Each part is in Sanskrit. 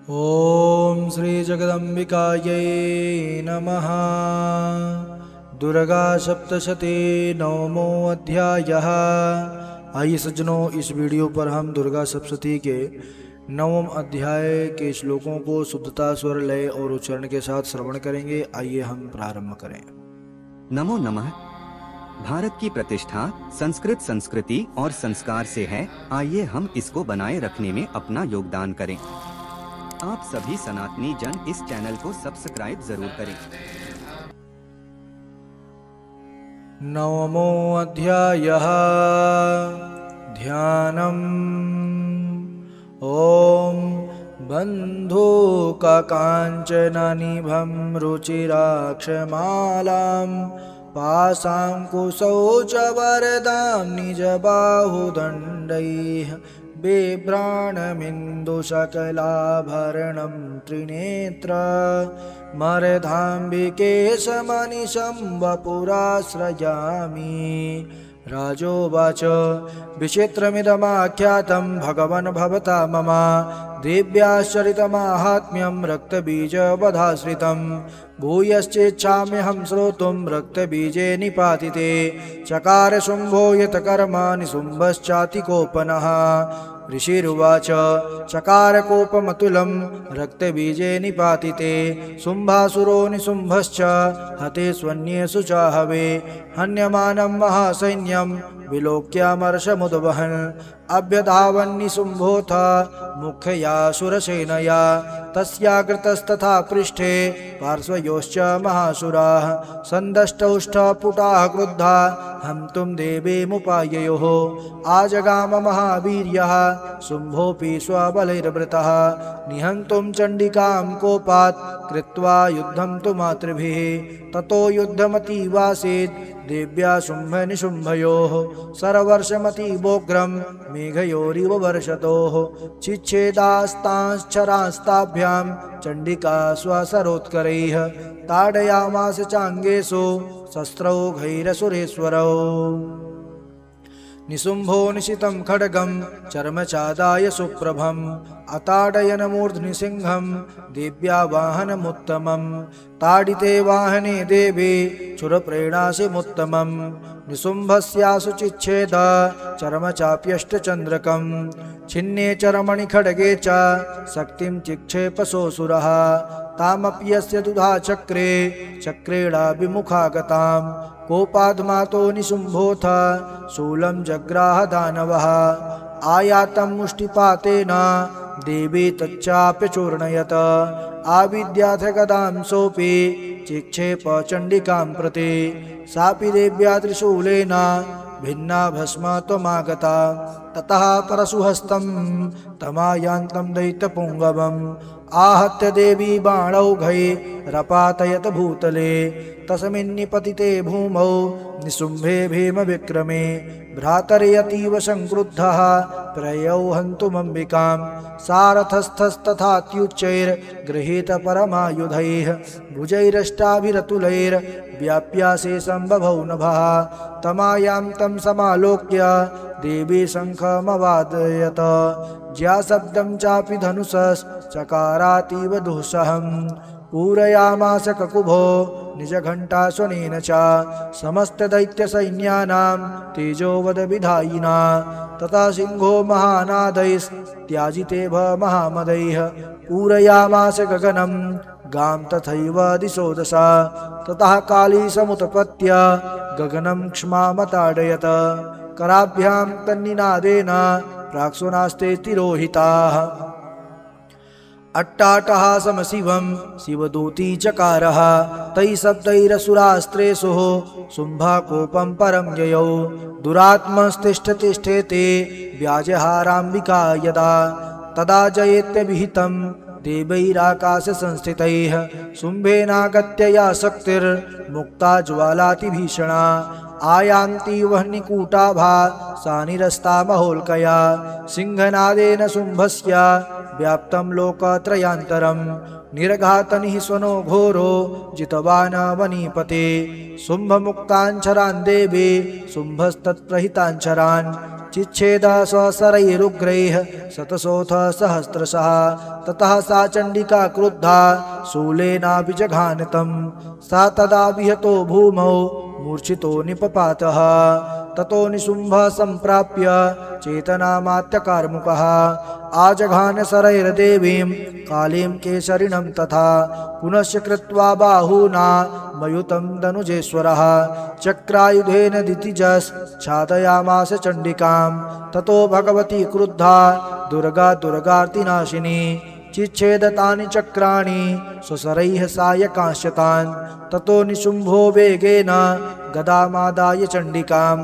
ॐ श्री जगदम्बिकायै नमः। दुर्गा सप्तशती नवमो अध्यायः। आइए सज्जनों, इस वीडियो पर हम दुर्गा सप्तशती के नवम अध्याय के श्लोकों को शुद्धता, स्वर, लय और उच्चारण के साथ श्रवण करेंगे। आइए हम प्रारंभ करें। नमो नमः। भारत की प्रतिष्ठा संस्कृत संस्कृति और संस्कार से है। आइए हम इसको बनाए रखने में अपना योगदान करें। आप सभी सनातनी जन इस चैनल को सब्सक्राइब जरूर करें। नवमो अध्यायः। ध्यानम्। ॐ बन्धूककाञ्चननिभं रुचिराक्षमालां पाशाङ्कुशौ च वरदां निजबाहुदण्डैः बिभ्राणमिन्दुशकलाभरणं त्रिनेत्र मरधाम्बिके समनिशं वपुराश्रयामि। राजोवाच विचित्रमिदमाख्यातं भगवन् भवता मम दिव्याश्चरितमाहात्म्यं रक्तबीजवधाश्रितं भूयश्चेच्छाम्यहं श्रोतुं रक्तबीजे निपातिते। चकार शुम्भो यत कर्मा निशुम्भश्चातिकोपनः। ऋषिरुवाच चकारकोपमतुलं रक्तबीजे निपातिते शुम्भासुरो निशुम्भश्च हते स्वन्येषु चाहवे। हन्यमानं महासैन्यं विलोक्यामर्षमुद्वहन् अभ्यधावन्निशुम्भोऽथ मुख्ययासुरसेनया तस्याकृतस्तथा पृष्ठे पार्श्वयोश्च महासुराः सन्दष्टौष्ठपुटाः क्रुद्धा हन्तुं देवीमुपाययोः। आजगाम महावीर्यः शुम्भोऽपि स्वबलैर्वृतः निहन्तुं चण्डिकां कोपात् कृत्वा युद्धं तु मातृभिः। ततो युद्धमतीवासीत् देव्या शुम्भनिशुम्भयोः सरवर्षमतीवोग्रं मेघयोरिव वर्षतोः। चिच्छेदास्तांश्चरास्ताभ्यां चण्डिका स्वसरोत्करैः ताडयामास चाङ्गेषु शस्त्रौघैरसुरेश्वरौ। निशुम्भो निशितं खड्गं चर्मचादाय सुप्रभम् अताडयन मूर्ध्नि सिंहं देव्या वाहनमुत्तमं। ताडिते वाहने देवी क्षुरप्रेणासिमुत्तमम् निशुम्भस्यासु चिच्छेद चर्मचाप्यष्टचन्द्रकं छिन्ने चरमणि खड्गे च शक्तिं चिक्षेपसोऽसुरः। तामप्यस्य दुधा चक्रे चक्रेणा विमुखागतां कोपाद्मातो निशुम्भोऽथ शूलं जग्राह दानवः। आयातं मुष्टिपातेन देवी तच्चाप्यचूर्णयत आविद्याथ गदां सोऽपि चिक्षेप चण्डिकां प्रति। सापि देव्या त्रिशूलेन भिन्ना भस्म त्वमागता। ततः परशुहस्तं तमायान्तं दैत्यपुङ्गवम् आहत्य देवी बाणौघै रपातयत भूतले। तस्मिन्निपतिते भूमौ निशुम्भे भीमविक्रमे भ्रातर्यतीव संक्रुद्धः प्रयौ हन्तुमम्बिकां। सारथस्थस्तथात्युच्चैर्गृहीत परमायुधैः भुजैरष्टाभिरतुलैर्व्याप्याशेषं बभौ नभः। तमायां तं समालोक्य देवी शङ्खमवादयत ज्याशब्दं चापि धनुषश्चकारातीव दुःसहम्। पूरयामास ककुभो निजघण्टास्वनेन च समस्तदैत्यसैन्यानां तेजोवदविधायिना। तथा सिंहो महानादैस्त्याजिते महामदैः पूरयामास गगनं गां तथैव दिशो दश। ततः काली समुत्पत्य गगनं क्ष्मामताडयत कराभ्यां तन्निनादेन प्राक्सुनास्ते तिरोहिताः। अट्टाटहासमशिवं शिवदूती चकारः तैः शब्दैरसुरास्त्रेषुः शुम्भाकोपं परं ययौ। दुरात्मस्तिष्ठतिष्ठेते व्याजहाराम्बिका यदा तदा जयेत्यभिहितं देवैराकाशसंस्थितैः। शुम्भेनागत्य या शक्तिर्मुक्ता ज्वालातिभीषणा आयान्ति वह्निकूटाभा सा निरस्ता महोल्कया। सिंहनादेन शुम्भस्य व्याप्तं लोकत्रयान्तरं निर्घातनिः स्वनो घोरो जितवान् वनीपते। शुम्भमुक्ताञ्छरान् देवी शुम्भस्तत्प्रहिताञ्छरान् चिच्छेद स्वशरैरुग्रैः शतशोऽथ सहस्रशः। ततः सा चण्डिका क्रुद्धा शूलेनाभिजघान तं। सा तदा विहतो भूमौ मूर्छितो निपपातः। ततो निशुम्भः सम्प्राप्य चेतनामात्यकार्मुकः आजघान शरैर्देवीं कालीं केसरिणं तथा। पुनश्च कृत्वा बाहुना मयुतं धनुजेश्वरः चक्रायुधेन दितिजश्छादयामास चण्डिकां। ततो भगवती क्रुद्धा दुर्गा दुर्गार्तिनाशिनी चिच्छेदतानि चक्राणि स्वशरैः सायकांश्यतान्। ततो निशुम्भो वेगेन गदामादाय चण्डिकाम्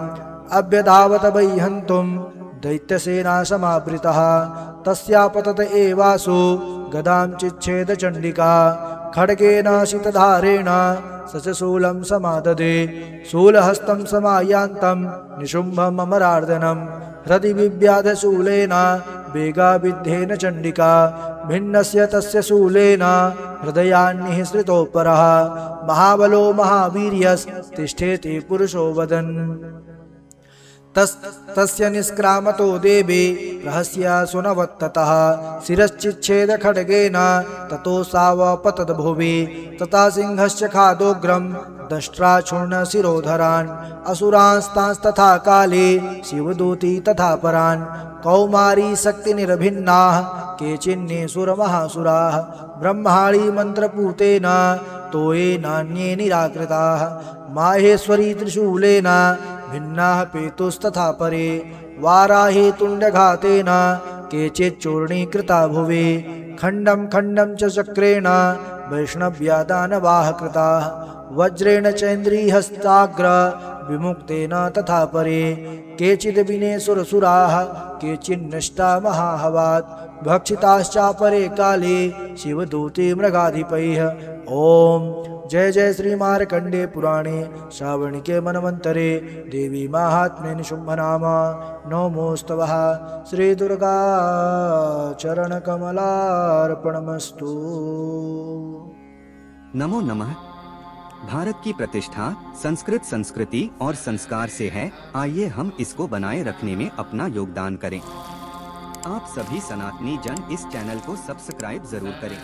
अभ्यधावत वै हन्तुं दैत्यसेना समावृतः। तस्या पतत एवासु गदां चिच्छेद चण्डिका खड्गेन शीतधारेण स च शूलं समाददे। शूलहस्तं समायान्तं निशुम्भममरार्दनं हृदि विव्याध शूलेन वेगाविद्धेन चण्डिका। भिन्नस्य तस्य शूलेन हृदयान्निःसृतोपरः महाबलो महावीर्यस्तिष्ठेति पुरुषो वदन्। तस्य निष्क्रामतो देवी रहस्या सुनवत्ततः शिरश्चिच्छेद खड्गेन ततो सावपतद् भुवि। तथा सिंहश्च खादोग्रं दष्ट्रा चूर्ण शिरोधरान् असुरांस्तांस्तथा काले शिवदूती तथा परान्। कौमारी शक्तिनिर्भिन्नाः केचिन्ने सुरमहासुराः ब्रह्माणी मन्त्रपूतेन तोयेनान्ये निराकृताः। माहेश्वरी त्रिशूलेन भिन्नाः पेतुस्तथा परे वाराहे तुण्डघातेन केचिच्चूर्णीकृता भुवि। खण्डं खण्डं च चक्रेण वैष्णव्या दानवाः कृताः वज्रेण चैन्द्रीहस्ताग्र विमुक्तेन तथा परे। केचिद् विने सुरसुराः केचिन्नष्टा महाहवात् भक्षिताश्चापरे काले शिवदूते मृगाधिपैः। ओम जय जय श्री मार्कंडे पुराणे श्रावणिके मनवंतरे देवी महात्म्ये निशुम्भनाम नमोस्तवः। श्री दुर्गा चरण कमलार्पणमस्तु। नमो नमः। भारत की प्रतिष्ठा संस्कृत संस्कृति और संस्कार से है। आइए हम इसको बनाए रखने में अपना योगदान करें। आप सभी सनातनी जन इस चैनल को सब्सक्राइब जरूर करें।